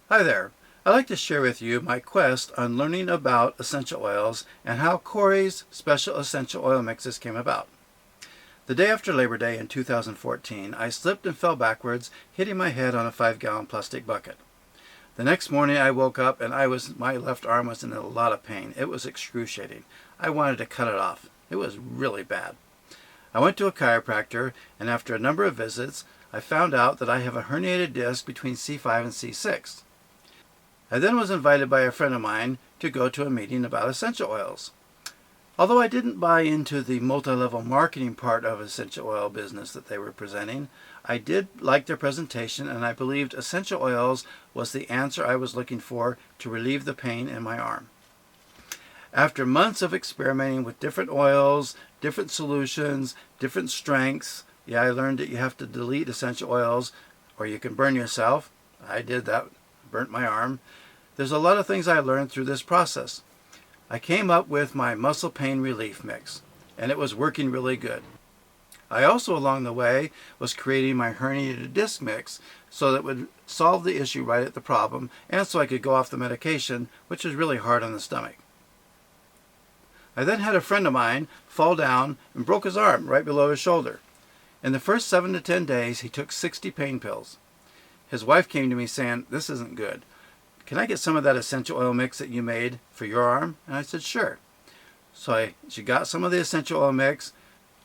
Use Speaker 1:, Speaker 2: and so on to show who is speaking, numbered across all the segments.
Speaker 1: Hi there. I'd like to share with you my quest on learning about essential oils and how Cory's special essential oil mixes came about. The day after Labor Day in 2014, I slipped and fell backwards, hitting my head on a 5-gallon plastic bucket. The next morning I woke up and my left arm was in a lot of pain. It was excruciating. I wanted to cut it off. It was really bad. I went to a chiropractor, and after a number of visits, I found out that I have a herniated disc between C5 and C6. I then was invited by a friend of mine to go to a meeting about essential oils. Although I didn't buy into the multi-level marketing part of essential oil business that they were presenting, I did like their presentation, and I believed essential oils was the answer I was looking for to relieve the pain in my arm. After months of experimenting with different oils, different solutions, different strengths, I learned that you have to delete essential oils or you can burn yourself. I did that, burnt my arm. There's a lot of things I learned through this process. I came up with my muscle pain relief mix, and it was working really good. I also, along the way, was creating my herniated disc mix so that it would solve the issue right at the problem, and so I could go off the medication, which was really hard on the stomach. I then had a friend of mine fall down and broke his arm right below his shoulder. In the first 7 to 10 days, he took 60 pain pills. His wife came to me saying, "This isn't good. Can I get some of that essential oil mix that you made for your arm?" And I said, "Sure." So she got some of the essential oil mix.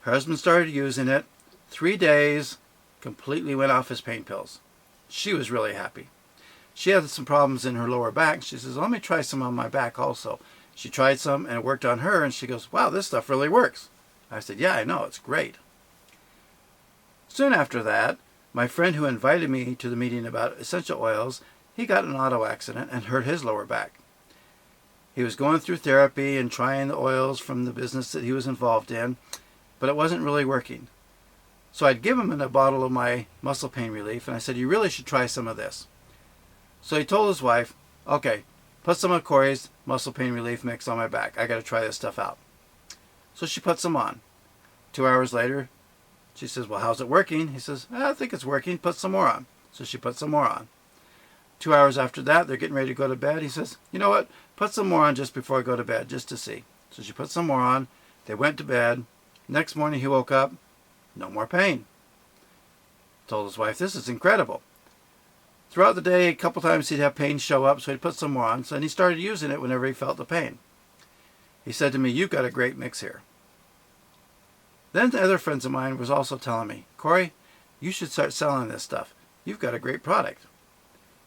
Speaker 1: Her husband started using it. 3 days, completely went off his pain pills. She was really happy. She had some problems in her lower back. She says, "Let me try some on my back also." She tried some and it worked on her, and she goes, "Wow, this stuff really works." I said, "Yeah, I know, it's great." Soon after that, my friend who invited me to the meeting about essential oils, he got in an auto accident and hurt his lower back. He was going through therapy and trying the oils from the business that he was involved in, but it wasn't really working. So I'd give him a bottle of my muscle pain relief, and I said, "You really should try some of this." So he told his wife, "Okay, put some of Cory's muscle pain relief mix on my back. I got to try this stuff out." So she put some on. 2 hours later, she says, "Well, how's it working?" He says, "I think it's working. Put some more on." So she put some more on. 2 hours after that, they're getting ready to go to bed. He says, "You know what? Put some more on just before I go to bed, just to see." So she put some more on. They went to bed. Next morning he woke up, no more pain. Told his wife, "This is incredible." Throughout the day, a couple times he'd have pain show up, so he'd put some more on. So then he started using it whenever he felt the pain. He said to me, "You've got a great mix here." Then the other friends of mine was also telling me, "Cory, you should start selling this stuff. You've got a great product."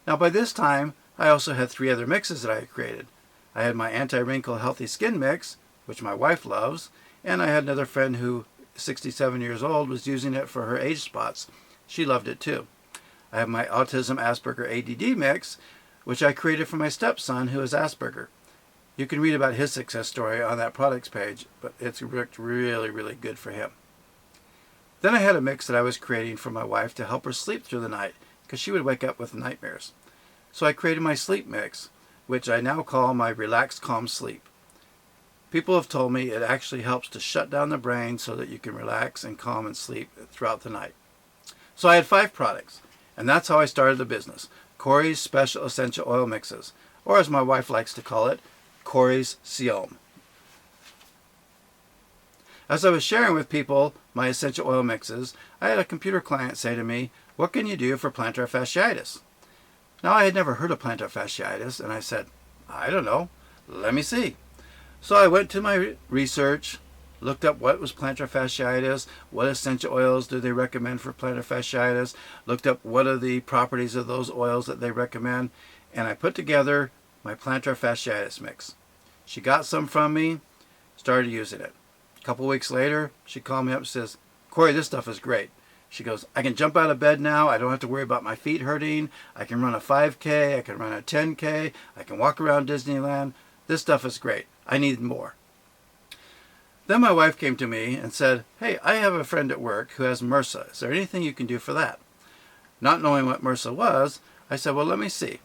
Speaker 1: Now by this time, I also had 3 other mixes that I had created. I had my anti-wrinkle healthy skin mix, which my wife loves, and I had another friend who, 67 years old, was using it for her age spots. She loved it too. I have my autism Asperger ADD mix, which I created for my stepson who has Asperger. You can read about his success story on that products page, but it's worked really, really good for him. Then I had a mix that I was creating for my wife to help her sleep through the night, because she would wake up with nightmares. So I created my sleep mix, which I now call my Relaxed Calm Sleep. People have told me it actually helps to shut down the brain so that you can relax and calm and sleep throughout the night. So I had 5 products, and that's how I started the business, Cory's Special Essential Oil Mixes, or as my wife likes to call it, Cory's SEOM. As I was sharing with people my essential oil mixes, I had a computer client say to me, "What can you do for plantar fasciitis?" Now I had never heard of plantar fasciitis, and I said, "I don't know. Let me see." So I went to my research, looked up what was plantar fasciitis, what essential oils do they recommend for plantar fasciitis, looked up what are the properties of those oils that they recommend, and I put together my plantar fasciitis mix. She got some from me, started using it. A couple weeks later, she called me up and says, "Cory, this stuff is great." She goes, "I can jump out of bed now. I don't have to worry about my feet hurting. I can run a 5K. I can run a 10K. I can walk around Disneyland. This stuff is great. I need more." Then my wife came to me and said, "Hey, I have a friend at work who has MRSA. Is there anything you can do for that?" Not knowing what MRSA was, I said, "Well, let me see."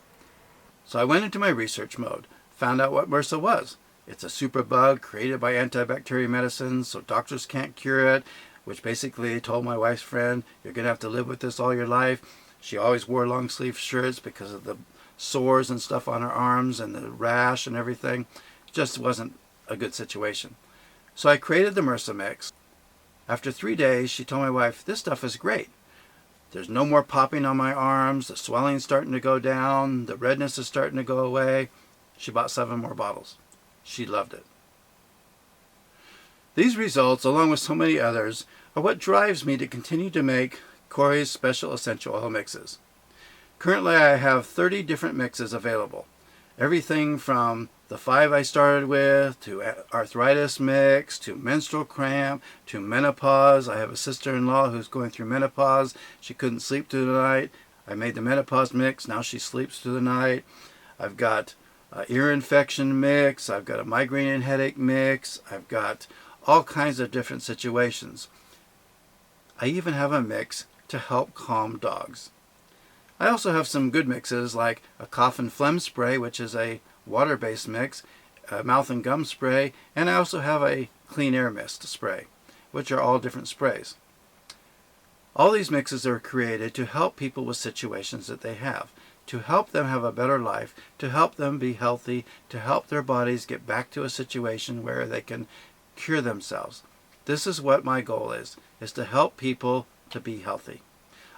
Speaker 1: So I went into my research mode, found out what MRSA was. It's a superbug created by antibacterial medicines, so doctors can't cure it, which basically told my wife's friend, "You're going to have to live with this all your life." She always wore long sleeve shirts because of the sores and stuff on her arms and the rash and everything. It just wasn't a good situation. So I created the MRSA mix. After 3 days, she told my wife, "This stuff is great. There's no more popping on my arms, the swelling's starting to go down, the redness is starting to go away." She bought 7 more bottles. She loved it. These results, along with so many others, are what drives me to continue to make Cory's special essential oil mixes. Currently I have 30 different mixes available. Everything from the 5 I started with, to arthritis mix, to menstrual cramp, to menopause. I have a sister-in-law who's going through menopause. She couldn't sleep through the night. I made the menopause mix. Now she sleeps through the night. I've got ear infection mix. I've got a migraine and headache mix. I've got all kinds of different situations. I even have a mix to help calm dogs. I also have some good mixes like a cough and phlegm spray, which is a water-based mix, a mouth and gum spray, and I also have a clean air mist spray, which are all different sprays. All these mixes are created to help people with situations that they have, to help them have a better life, to help them be healthy, to help their bodies get back to a situation where they can cure themselves. This is what my goal is to help people to be healthy.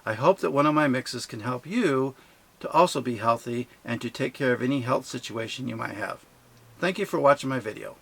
Speaker 1: I hope that one of my mixes can help you to also be healthy and to take care of any health situation you might have. Thank you for watching my video.